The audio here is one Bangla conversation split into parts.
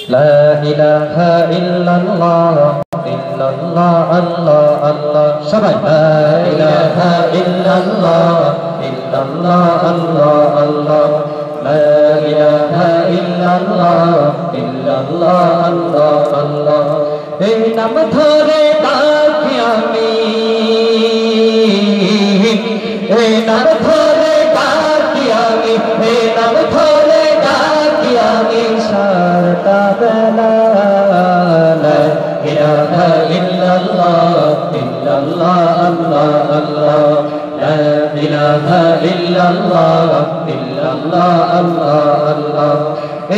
লা ইলাহা ইল্লাল্লাহ ইল্লাল্লাহ আল্লাহ আল্লাহ সবাই লা ইলাহা ইল্লাল্লাহ ইল্লাল্লাহ আল্লাহ আল্লাহ লা ইলাহা ইল্লাল্লাহ ইল্লাল্লাহ আল্লাহ আল্লাহ এই নাম ধরে ডাকি আমি এই নাম ধরে ডাকি আমি এই নাম ধরে ডাকি আমি সারাটা বেলা লা ইলাহা ইল্লাল্লাহ ইল্লাল্লাহ আল্লাহ আল্লাহ লা ইলাহা ইল্লাল্লাহ ইল্লাল্লাহ আল্লাহ আল্লাহ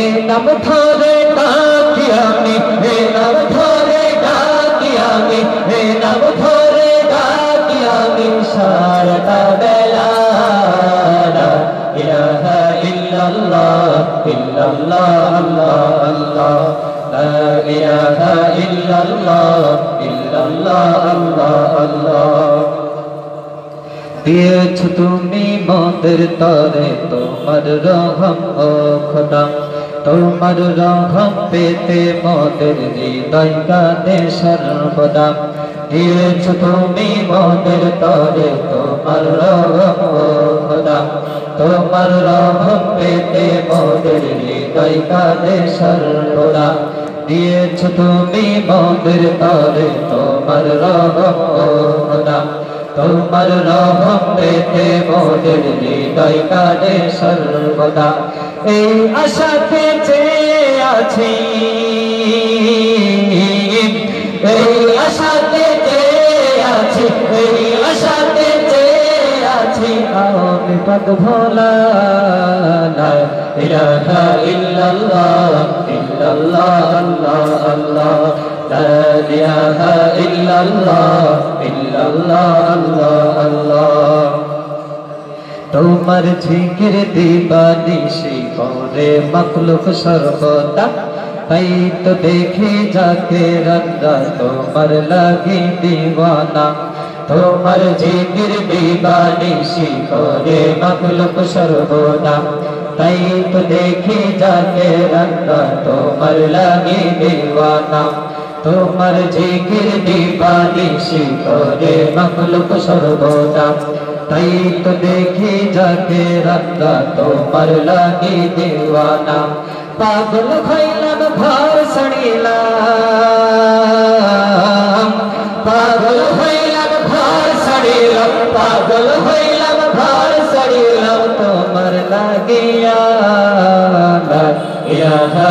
এই নাম ধরে ডাকি আমি এই নাম ধরে ডাকি আমি এই নাম ধরে ডাকি আমি সারাটা বেলা লা ইলাহা ইল্লাল্লাহ ইল্লাল্লাহ আল্লাহ আল্লাহ লা ইলাহা ইল্লাল্লাহ ইল্লাল্লাহ আল্লাহ আল্লাহ দিয়েছ তুমি মোদের তরে তোমার রহম ও খোদা তোমার রহম পেতে মোদের হৃদয় কাঁদে সর্বদা দিয়েছ তুমি মোদের তরে তোমার রহম ও খোদা তোমার রহম পেতে মোদের হৃদয় কাঁদে সর্বদা দিয়েছ তুমি মোদের তরে তোমার রহম ও খোদা তোমার রহম পেতে মোদের হৃদয় কাঁদে সর্বদা এই আশাতে চেয়ে আছি এই আশাতে চেয়ে আছি এই আশাতে চেয়ে আছি আমি পাক ভোলা লা ইলাহা ইল্লাল্লাহ ইল্লাল্লাহ আল্লাহ আল্লাহ লা ইলাহা ইল্লাল্লাহ ইল্লাল্লাহ আল্লাহ আল্লাহ তোমার জিকির দিবানিশি করে মখলুক সর্বদা তাই তো দেখে যাকে রন্দা তোমার লাগি দিওয়ানা তোমার জিকির দিবানিশি করে মখলুক সর্বদা তাই তো দেখে যাকে রন্দা তোমার লাগি দিওয়ানা তোমার জিকির দিবানিশি করে মখলুক সর্বদা তাই তো দেখি যাকে রাখা তোমার লাগি দিওয়ানা পাগল হইলাম ঘর ছাড়িলাম পাগল হইলাম ঘর ছাড়িলাম পাগল হইলাম ঘর ছাড়িলাম তোমার লাগিয়া লা ইলাহা